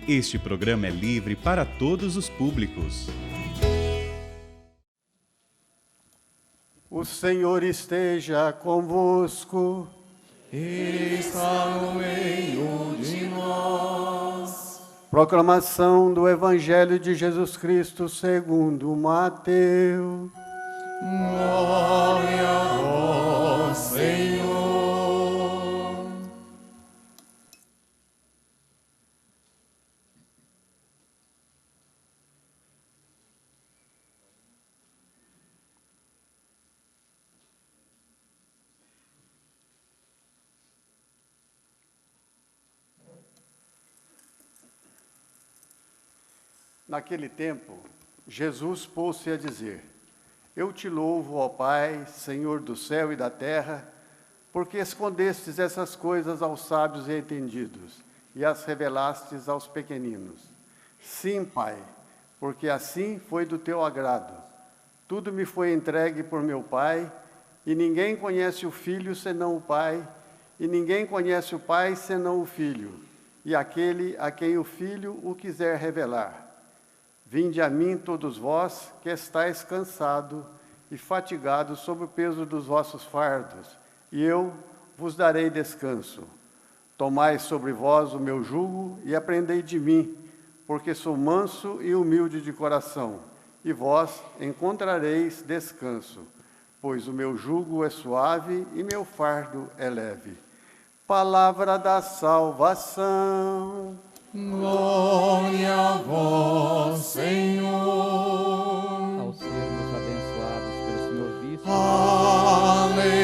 Este programa é livre para todos os públicos. O Senhor esteja convosco. Ele está no meio de nós. Proclamação do Evangelho de Jesus Cristo segundo Mateus. Glória a vós, Senhor. Naquele tempo, Jesus pôs-se a dizer: Eu te louvo, ó Pai, Senhor do céu e da terra, porque escondestes essas coisas aos sábios e entendidos, e as revelastes aos pequeninos. Sim, Pai, porque assim foi do teu agrado. Tudo me foi entregue por meu Pai, e ninguém conhece o Filho senão o Pai, e ninguém conhece o Pai senão o Filho, e aquele a quem o Filho o quiser revelar. Vinde a mim todos vós, que estáis cansados e fatigados sob o peso dos vossos fardos, e eu vos darei descanso. Tomai sobre vós o meu jugo e aprendei de mim, porque sou manso e humilde de coração, e vós encontrareis descanso, pois o meu jugo é suave e meu fardo é leve. Palavra da salvação. Glória a vós, Senhor. Ao sermos abençoados pelo Senhor Bispo, Aleluia,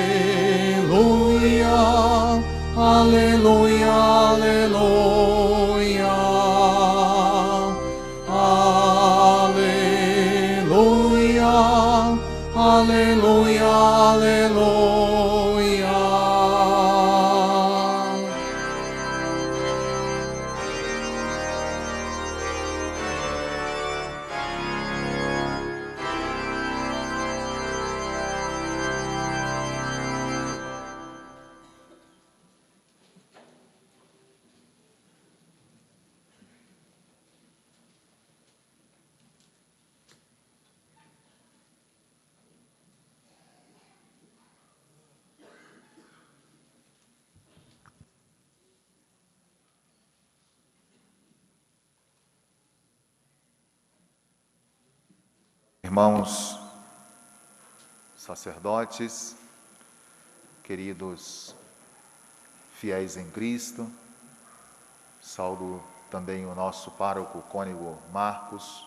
aleluia, aleluia, aleluia, aleluia, aleluia. Irmãos sacerdotes, queridos fiéis em Cristo, saúdo também o nosso pároco cônego Marcos,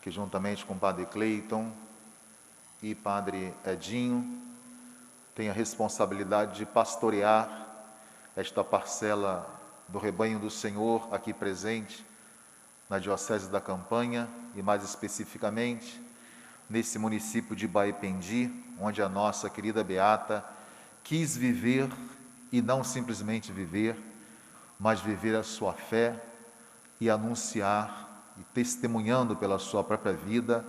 que juntamente com o Padre Cleiton e Padre Edinho tem a responsabilidade de pastorear esta parcela do rebanho do Senhor aqui presente na Diocese da Campanha e mais especificamente nesse município de Baipendi, onde a nossa querida Beata quis viver e não simplesmente viver, mas viver a sua fé e anunciar e testemunhando pela sua própria vida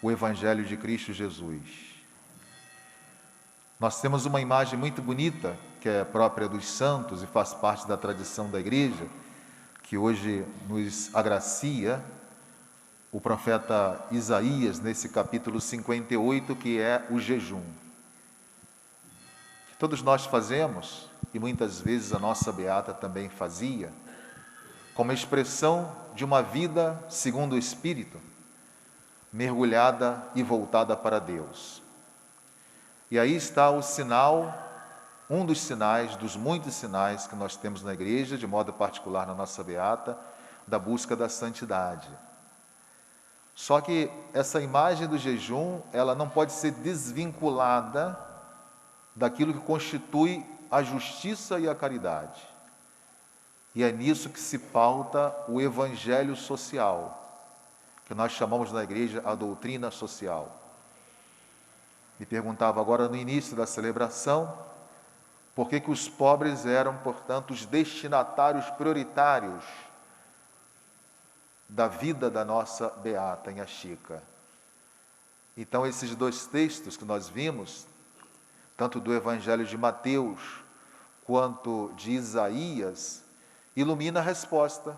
o Evangelho de Cristo Jesus. Nós temos uma imagem muito bonita, que é própria dos santos e faz parte da tradição da Igreja, que hoje nos agracia o profeta Isaías, nesse capítulo 58, que é o jejum. Que todos nós fazemos, e muitas vezes a nossa Beata também fazia, como expressão de uma vida segundo o Espírito, mergulhada e voltada para Deus. E aí está o sinal, um dos sinais, dos muitos sinais que nós temos na Igreja, de modo particular na nossa Beata, da busca da santidade. Só que essa imagem do jejum, ela não pode ser desvinculada daquilo que constitui a justiça e a caridade. E é nisso que se pauta o evangelho social, que nós chamamos na Igreja a doutrina social. Me perguntava agora no início da celebração, por que os pobres eram, portanto, os destinatários prioritários da vida da nossa Beata Inha Chica. Então, esses dois textos que nós vimos, tanto do Evangelho de Mateus quanto de Isaías, ilumina a resposta.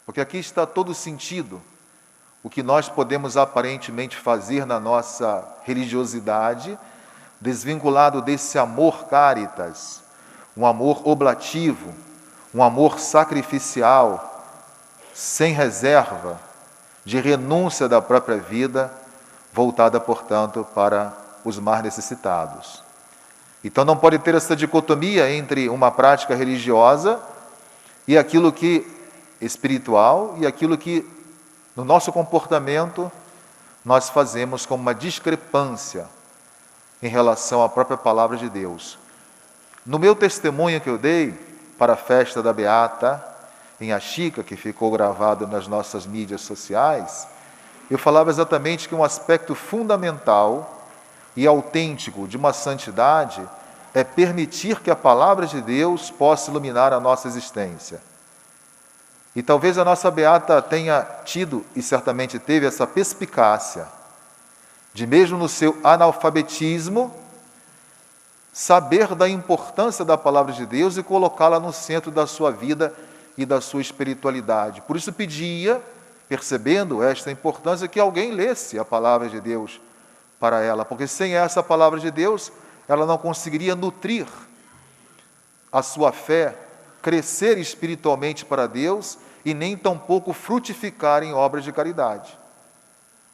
Porque aqui está todo o sentido. O que nós podemos aparentemente fazer na nossa religiosidade, desvinculado desse amor caritas, um amor oblativo, um amor sacrificial, sem reserva, de renúncia da própria vida, voltada, portanto, para os mais necessitados. Então não pode ter essa dicotomia entre uma prática religiosa e aquilo que espiritual e aquilo que no nosso comportamento nós fazemos como uma discrepância em relação à própria palavra de Deus. No meu testemunho que eu dei para a festa da Beata em Axica, que ficou gravado nas nossas mídias sociais, eu falava exatamente que um aspecto fundamental e autêntico de uma santidade é permitir que a palavra de Deus possa iluminar a nossa existência. E talvez a nossa Beata tenha tido, e certamente teve, essa perspicácia de, mesmo no seu analfabetismo, saber da importância da palavra de Deus e colocá-la no centro da sua vida e da sua espiritualidade. Por isso pedia, percebendo esta importância, que alguém lesse a palavra de Deus para ela, porque sem essa palavra de Deus, ela não conseguiria nutrir a sua fé, crescer espiritualmente para Deus e nem tampouco frutificar em obras de caridade,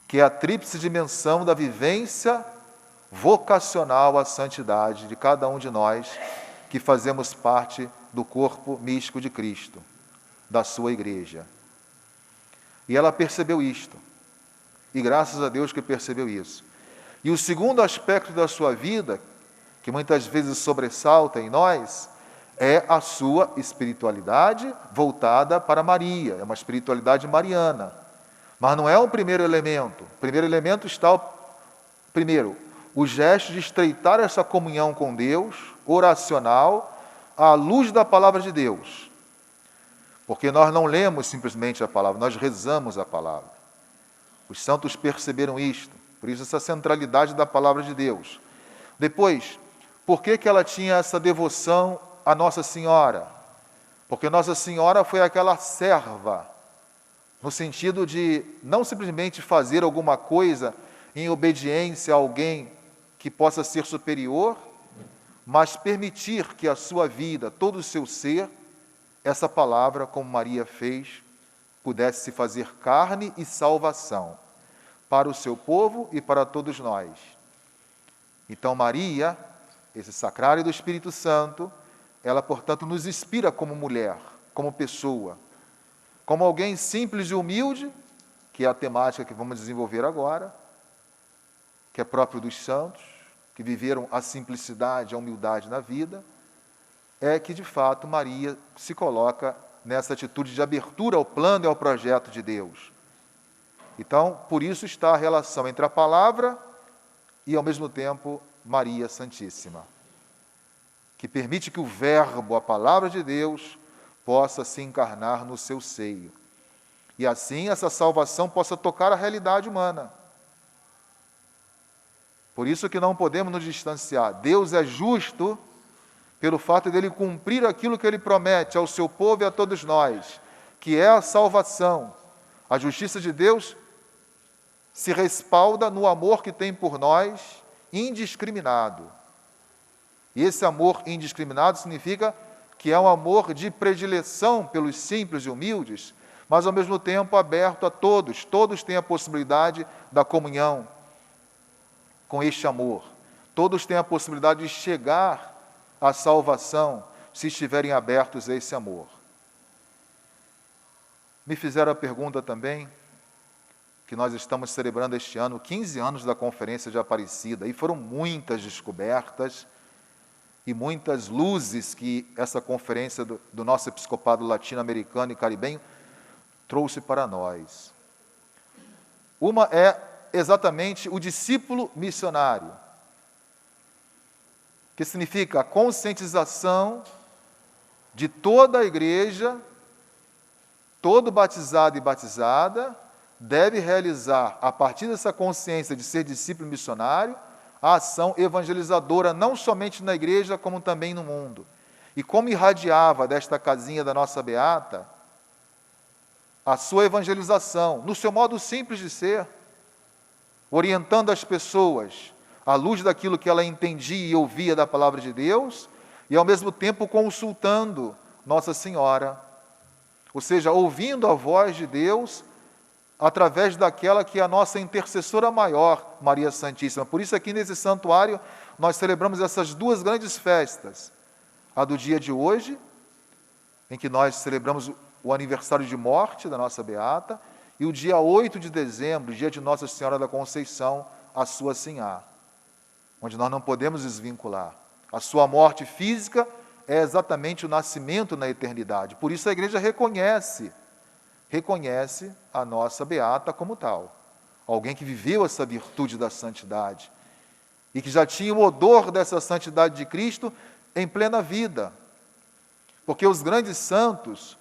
que é a tríplice dimensão da vivência vocacional à santidade de cada um de nós que fazemos parte do corpo místico de Cristo, da sua igreja. E ela percebeu isto, e graças a Deus que percebeu isso. E o segundo aspecto da sua vida, que muitas vezes sobressalta em nós, é a sua espiritualidade voltada para Maria, é uma espiritualidade mariana. Mas não é o primeiro elemento. O primeiro elemento está, primeiro, o gesto de estreitar essa comunhão com Deus, oracional, à luz da palavra de Deus. Porque nós não lemos simplesmente a palavra, nós rezamos a palavra. Os santos perceberam isto, por isso essa centralidade da palavra de Deus. Depois, por que ela tinha essa devoção a Nossa Senhora? Porque Nossa Senhora foi aquela serva, no sentido de não simplesmente fazer alguma coisa em obediência a alguém que possa ser superior, mas permitir que a sua vida, todo o seu ser, essa palavra, como Maria fez, pudesse se fazer carne e salvação para o seu povo e para todos nós. Então Maria, esse sacrário do Espírito Santo, ela, portanto, nos inspira como mulher, como pessoa, como alguém simples e humilde, que é a temática que vamos desenvolver agora, que é próprio dos santos, que viveram a simplicidade, a humildade na vida, é que, de fato, Maria se coloca nessa atitude de abertura ao plano e ao projeto de Deus. Então, por isso está a relação entre a palavra e, ao mesmo tempo, Maria Santíssima, que permite que o Verbo, a palavra de Deus, possa se encarnar no seu seio. E assim essa salvação possa tocar a realidade humana. Por isso que não podemos nos distanciar. Deus é justo pelo fato dele cumprir aquilo que ele promete ao seu povo e a todos nós, que é a salvação. A justiça de Deus se respalda no amor que tem por nós, indiscriminado. E esse amor indiscriminado significa que é um amor de predileção pelos simples e humildes, mas ao mesmo tempo aberto a todos. Todos têm a possibilidade da comunhão com este amor. Todos têm a possibilidade de chegar à salvação se estiverem abertos a esse amor. Me fizeram a pergunta também, que nós estamos celebrando este ano 15 anos da Conferência de Aparecida, e foram muitas descobertas e muitas luzes que essa conferência do nosso episcopado latino-americano e caribenho trouxe para nós. Uma é exatamente o discípulo missionário, que significa a conscientização de toda a igreja, todo batizado e batizada deve realizar, a partir dessa consciência de ser discípulo missionário, a ação evangelizadora, não somente na igreja, como também no mundo. E como irradiava desta casinha da nossa beata a sua evangelização, no seu modo simples de ser, orientando as pessoas à luz daquilo que ela entendia e ouvia da palavra de Deus, e ao mesmo tempo consultando Nossa Senhora, ou seja, ouvindo a voz de Deus através daquela que é a nossa intercessora maior, Maria Santíssima. Por isso aqui nesse santuário nós celebramos essas duas grandes festas, a do dia de hoje, em que nós celebramos o aniversário de morte da nossa beata, e o dia 8 de dezembro, dia de Nossa Senhora da Conceição, a sua Sinhá, onde nós não podemos desvincular. A sua morte física é exatamente o nascimento na eternidade. Por isso a igreja reconhece a nossa beata como tal. Alguém que viveu essa virtude da santidade e que já tinha o odor dessa santidade de Cristo em plena vida. Porque os grandes santos,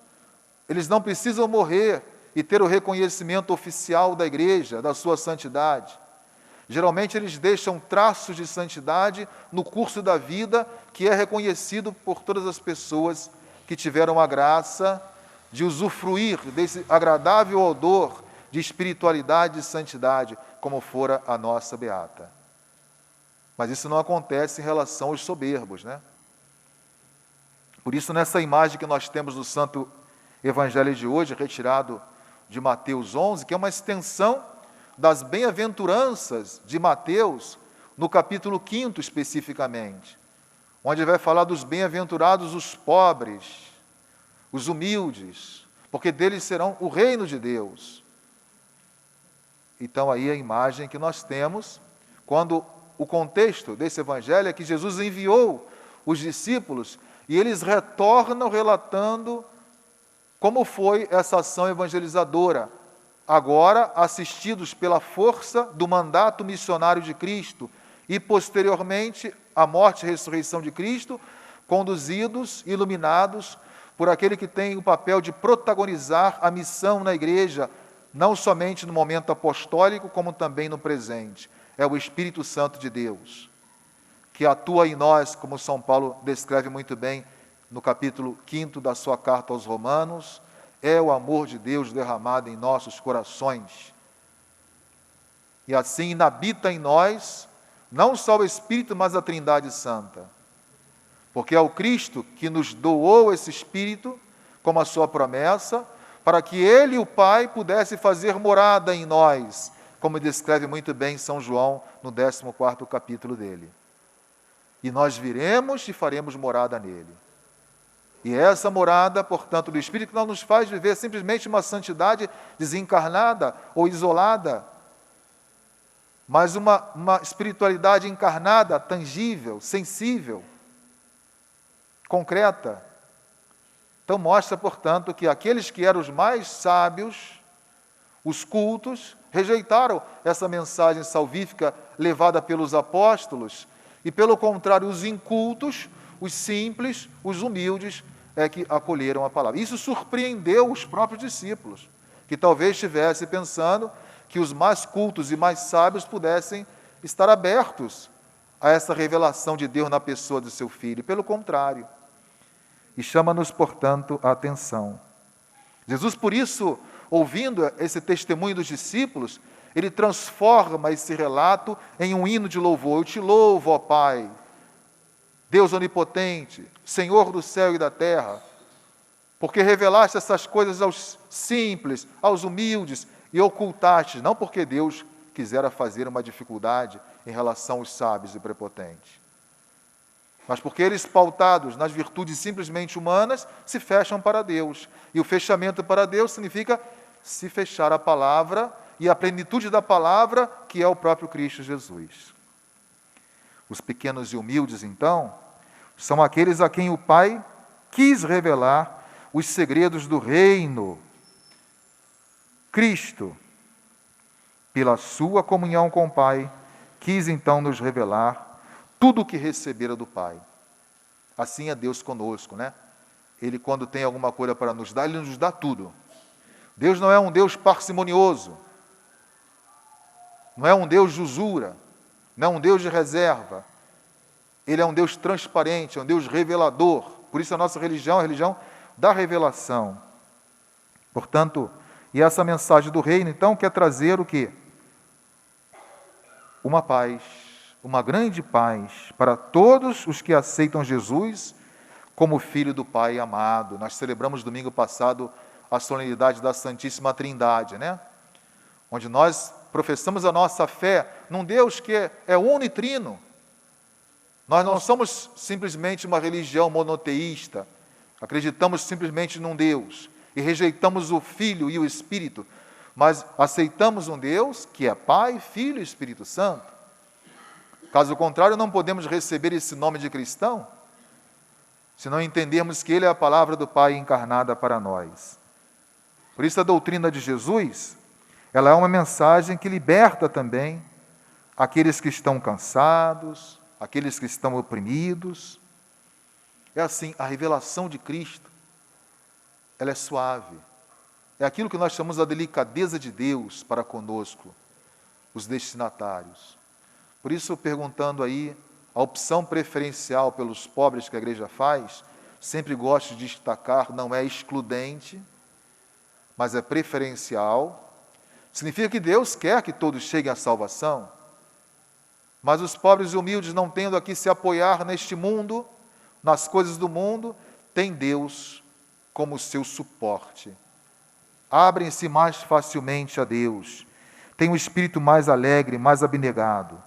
eles não precisam morrer e ter o reconhecimento oficial da igreja, da sua santidade. Geralmente eles deixam traços de santidade no curso da vida, que é reconhecido por todas as pessoas que tiveram a graça de usufruir desse agradável odor de espiritualidade e santidade, como fora a nossa beata. Mas isso não acontece em relação aos soberbos, né? Por isso, nessa imagem que nós temos no Santo Evangelho de hoje, retirado de Mateus 11, que é uma extensão das bem-aventuranças de Mateus, no capítulo 5 especificamente, onde vai falar dos bem-aventurados os pobres, os humildes, porque deles serão o reino de Deus. Então aí a imagem que nós temos, quando o contexto desse evangelho é que Jesus enviou os discípulos e eles retornam relatando como foi essa ação evangelizadora, agora assistidos pela força do mandato missionário de Cristo e, posteriormente, a morte e ressurreição de Cristo, conduzidos, iluminados por aquele que tem o papel de protagonizar a missão na igreja, não somente no momento apostólico, como também no presente. É o Espírito Santo de Deus, que atua em nós, como São Paulo descreve muito bem no capítulo 5 da sua carta aos Romanos, é o amor de Deus derramado em nossos corações. E assim inabita em nós, não só o Espírito, mas a Trindade Santa. Porque é o Cristo que nos doou esse Espírito, como a sua promessa, para que Ele, o Pai, pudesse fazer morada em nós, como descreve muito bem São João no 14º capítulo dele. E nós viremos e faremos morada nele. E essa morada, portanto, do Espírito não nos faz viver simplesmente uma santidade desencarnada ou isolada, mas uma espiritualidade encarnada, tangível, sensível, concreta. Então mostra, portanto, que aqueles que eram os mais sábios, os cultos, rejeitaram essa mensagem salvífica levada pelos apóstolos, e pelo contrário, os incultos, os simples, os humildes, é que acolheram a palavra. Isso surpreendeu os próprios discípulos, que talvez estivessem pensando que os mais cultos e mais sábios pudessem estar abertos a essa revelação de Deus na pessoa do seu Filho. Pelo contrário. E chama-nos, portanto, a atenção. Jesus, por isso, ouvindo esse testemunho dos discípulos, ele transforma esse relato em um hino de louvor. Eu te louvo, ó Pai, Deus onipotente, Senhor do céu e da terra, porque revelaste essas coisas aos simples, aos humildes, e ocultaste, não porque Deus quisera fazer uma dificuldade em relação aos sábios e prepotentes, mas porque eles, pautados nas virtudes simplesmente humanas, se fecham para Deus. E o fechamento para Deus significa se fechar a palavra e a plenitude da palavra, que é o próprio Cristo Jesus. Os pequenos e humildes, então, são aqueles a quem o Pai quis revelar os segredos do reino. Cristo, pela sua comunhão com o Pai, quis então nos revelar tudo o que recebera do Pai. Assim é Deus conosco, né? Ele, quando tem alguma coisa para nos dar, Ele nos dá tudo. Deus não é um Deus parcimonioso, não é um Deus de usura, não é um Deus de reserva. Ele é um Deus transparente, é um Deus revelador, Por isso a nossa religião é a religião da revelação. Portanto, e essa mensagem do reino, então, quer trazer o quê? Uma paz, uma grande paz para todos os que aceitam Jesus como Filho do Pai amado. Nós celebramos domingo passado a solenidade da Santíssima Trindade, né? Onde nós professamos a nossa fé num Deus que é unitrino. Nós não somos simplesmente uma religião monoteísta, acreditamos simplesmente num Deus e rejeitamos o Filho e o Espírito, mas aceitamos um Deus que é Pai, Filho e Espírito Santo. Caso contrário, não podemos receber esse nome de cristão, se não entendermos que Ele é a palavra do Pai encarnada para nós. Por isso a doutrina de Jesus, ela é uma mensagem que liberta também aqueles que estão cansados, aqueles que estão oprimidos. É assim, a revelação de Cristo, ela é suave. É aquilo que nós chamamos a delicadeza de Deus para conosco, os destinatários. Por isso, perguntando aí, a opção preferencial pelos pobres que a igreja faz, sempre gosto de destacar, não é excludente, mas é preferencial. Significa que Deus quer que todos cheguem à salvação, mas os pobres e humildes, não tendo a que se apoiar neste mundo, nas coisas do mundo, têm Deus como seu suporte. Abrem-se mais facilmente a Deus, têm um espírito mais alegre, mais abnegado.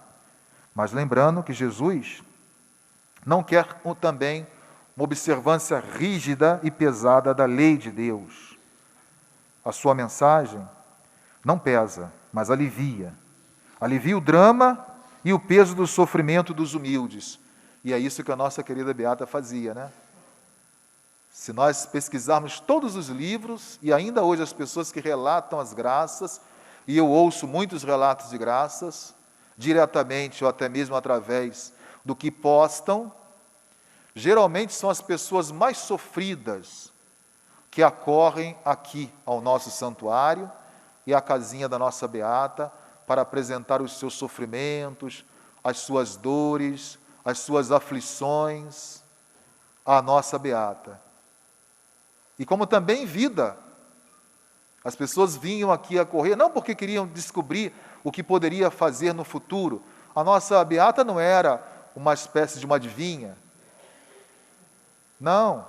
Mas lembrando que Jesus não quer também uma observância rígida e pesada da lei de Deus. A sua mensagem não pesa, mas alivia. Alivia o drama e o peso do sofrimento dos humildes. E é isso que a nossa querida Beata fazia, né? Se nós pesquisarmos todos os livros, e ainda hoje as pessoas que relatam as graças, e eu ouço muitos relatos de graças, diretamente ou até mesmo através do que postam, geralmente são as pessoas mais sofridas que acorrem aqui ao nosso santuário e à casinha da nossa Beata para apresentar os seus sofrimentos, as suas dores, as suas aflições à nossa Beata. E como também vida, as pessoas vinham aqui a correr, não porque queriam descobrir o que poderia fazer no futuro. A nossa Beata não era uma espécie de uma adivinha. Não.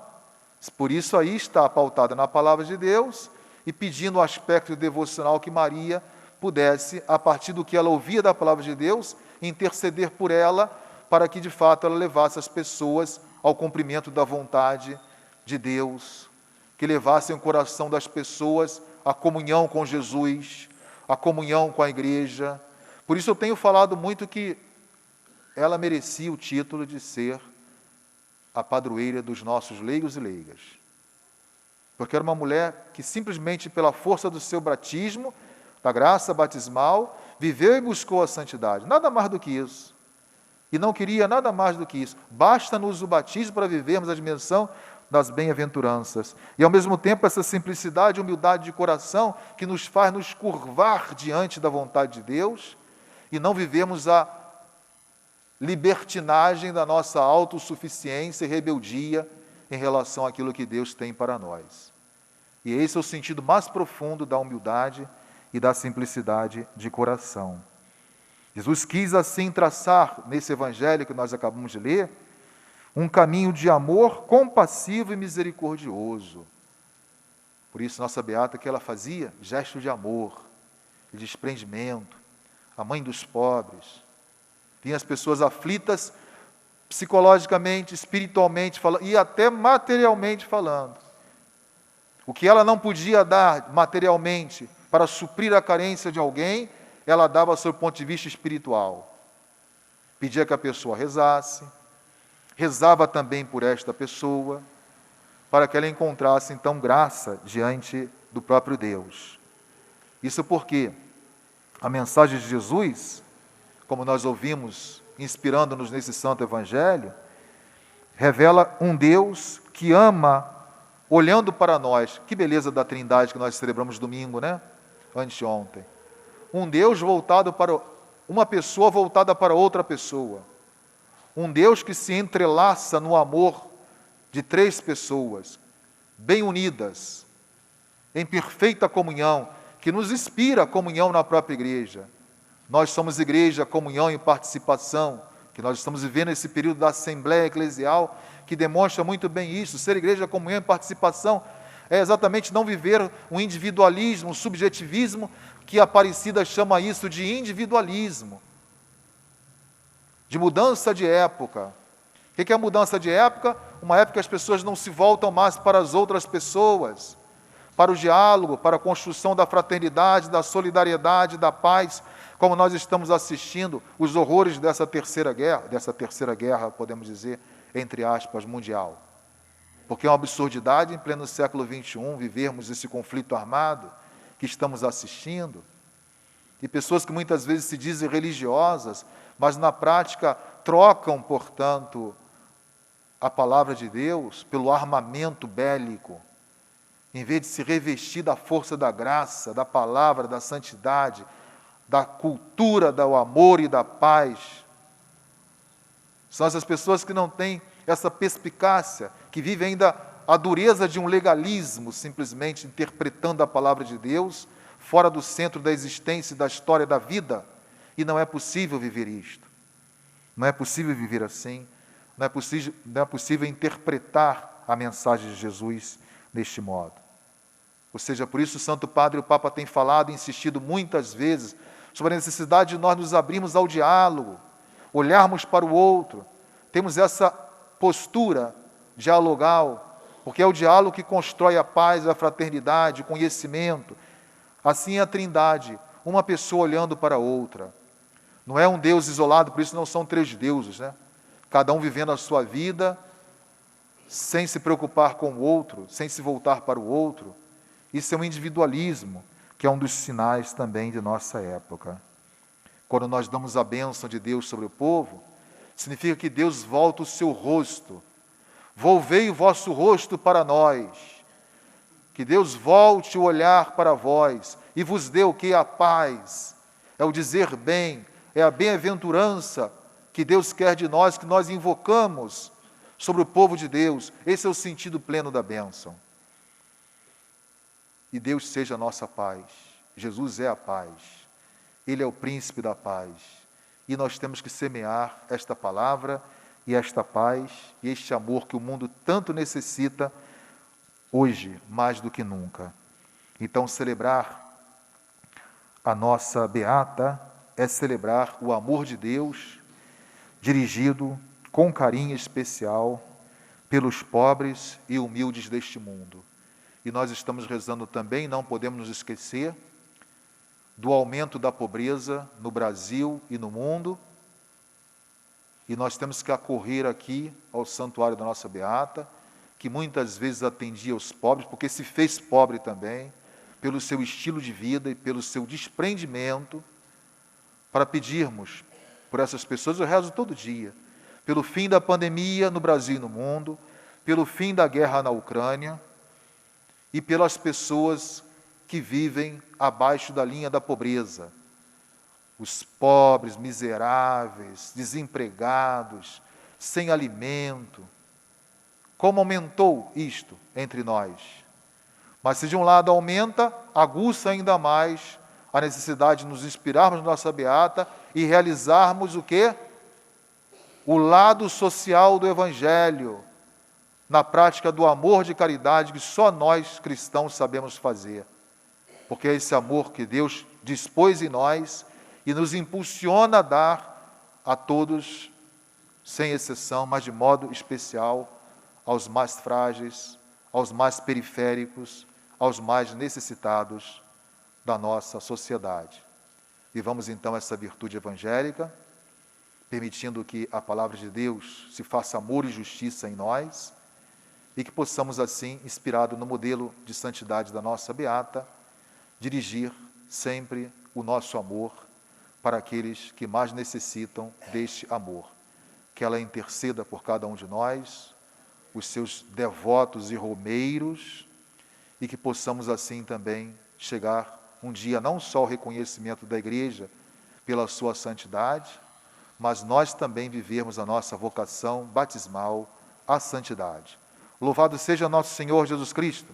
Por isso aí está pautada na palavra de Deus e pedindo o aspecto devocional que Maria pudesse, a partir do que ela ouvia da palavra de Deus, interceder por ela, para que de fato ela levasse as pessoas ao cumprimento da vontade de Deus, que levassem o coração das pessoas à comunhão com Jesus, a comunhão com a igreja. Por isso eu tenho falado muito que ela merecia o título de ser a padroeira dos nossos leigos e leigas. Porque era uma mulher que simplesmente pela força do seu batismo, da graça batismal, viveu e buscou a santidade. Nada mais do que isso. E não queria nada mais do que isso. Basta-nos o batismo para vivermos a dimensão das bem-aventuranças. E, ao mesmo tempo, essa simplicidade e humildade de coração que nos faz nos curvar diante da vontade de Deus e não vivemos a libertinagem da nossa autossuficiência e rebeldia em relação àquilo que Deus tem para nós. E esse é o sentido mais profundo da humildade e da simplicidade de coração. Jesus quis assim traçar, nesse evangelho que nós acabamos de ler, um caminho de amor compassivo e misericordioso. Por isso, nossa Beata, que ela fazia? Gesto de amor, de desprendimento, a mãe dos pobres. Vinha as pessoas aflitas, psicologicamente, espiritualmente falando, e até materialmente falando. O que ela não podia dar materialmente para suprir a carência de alguém, ela dava sob o ponto de vista espiritual. Pedia que a pessoa rezasse, rezava também por esta pessoa, para que ela encontrasse, então, graça diante do próprio Deus. Isso porque a mensagem de Jesus, como nós ouvimos, inspirando-nos nesse Santo Evangelho, revela um Deus que ama, olhando para nós. Que beleza da Trindade que nós celebramos domingo, né? Anteontem. Um Deus voltado para uma pessoa voltada para outra pessoa. Um Deus que se entrelaça no amor de 3 pessoas, bem unidas, em perfeita comunhão, que nos inspira a comunhão na própria igreja. Nós somos igreja, comunhão e participação, que nós estamos vivendo esse período da Assembleia Eclesial, que demonstra muito bem isso. Ser igreja, comunhão e participação é exatamente não viver um individualismo, um subjetivismo, que a Aparecida chama isso de individualismo, de mudança de época. O que é a mudança de época? Uma época que as pessoas não se voltam mais para as outras pessoas, para o diálogo, para a construção da fraternidade, da solidariedade, da paz, como nós estamos assistindo os horrores dessa terceira guerra, podemos dizer, entre aspas, mundial. Porque é uma absurdidade, em pleno século XXI, vivermos esse conflito armado que estamos assistindo, e pessoas que muitas vezes se dizem religiosas, mas na prática trocam, portanto, a palavra de Deus pelo armamento bélico, em vez de se revestir da força da graça, da palavra, da santidade, da cultura do amor e da paz. São essas pessoas que não têm essa perspicácia, que vivem ainda a dureza de um legalismo, simplesmente interpretando a palavra de Deus, fora do centro da existência e da história da vida. E não é possível viver isto. Não é possível viver assim. Não é possível interpretar a mensagem de Jesus deste modo. Ou seja, por isso o Santo Padre e o Papa têm falado e insistido muitas vezes sobre a necessidade de nós nos abrirmos ao diálogo, olharmos para o outro, temos essa postura dialogal, porque é o diálogo que constrói a paz, a fraternidade, o conhecimento. Assim é a Trindade, uma pessoa olhando para a outra. Não é um Deus isolado, por isso não são 3 deuses, né? Cada um vivendo a sua vida, sem se preocupar com o outro, sem se voltar para o outro. Isso é um individualismo, que é um dos sinais também de nossa época. Quando nós damos a bênção de Deus sobre o povo, significa que Deus volta o seu rosto. Volvei o vosso rosto para nós. Que Deus volte o olhar para vós e vos dê o que? A paz. É o dizer bem, é a bem-aventurança que Deus quer de nós, que nós invocamos sobre o povo de Deus. Esse é o sentido pleno da bênção. E Deus seja a nossa paz. Jesus é a paz. Ele é o príncipe da paz. E nós temos que semear esta palavra e esta paz e este amor que o mundo tanto necessita hoje, mais do que nunca. Então, celebrar a nossa beata é celebrar o amor de Deus dirigido com carinho especial pelos pobres e humildes deste mundo. E nós estamos rezando também, não podemos nos esquecer, do aumento da pobreza no Brasil e no mundo. E nós temos que acorrer aqui ao santuário da nossa beata, que muitas vezes atendia os pobres, porque se fez pobre também, pelo seu estilo de vida e pelo seu desprendimento, para pedirmos por essas pessoas. Eu rezo todo dia, pelo fim da pandemia no Brasil e no mundo, pelo fim da guerra na Ucrânia, e pelas pessoas que vivem abaixo da linha da pobreza. Os pobres, miseráveis, desempregados, sem alimento. Como aumentou isto entre nós? Mas se de um lado aumenta, aguça ainda mais a necessidade de nos inspirarmos na nossa beata e realizarmos o quê? O lado social do Evangelho, na prática do amor de caridade que só nós cristãos sabemos fazer. Porque é esse amor que Deus dispôs em nós e nos impulsiona a dar a todos, sem exceção, mas de modo especial, aos mais frágeis, aos mais periféricos, aos mais necessitados da nossa sociedade. Vivamos então essa virtude evangélica, permitindo que a palavra de Deus se faça amor e justiça em nós, e que possamos assim, inspirado no modelo de santidade da nossa beata, dirigir sempre o nosso amor para aqueles que mais necessitam deste amor. Que ela interceda por cada um de nós, os seus devotos e romeiros, e que possamos assim também chegar um dia não só ao reconhecimento da Igreja pela sua santidade, mas nós também vivermos a nossa vocação batismal à santidade. Louvado seja nosso Senhor Jesus Cristo.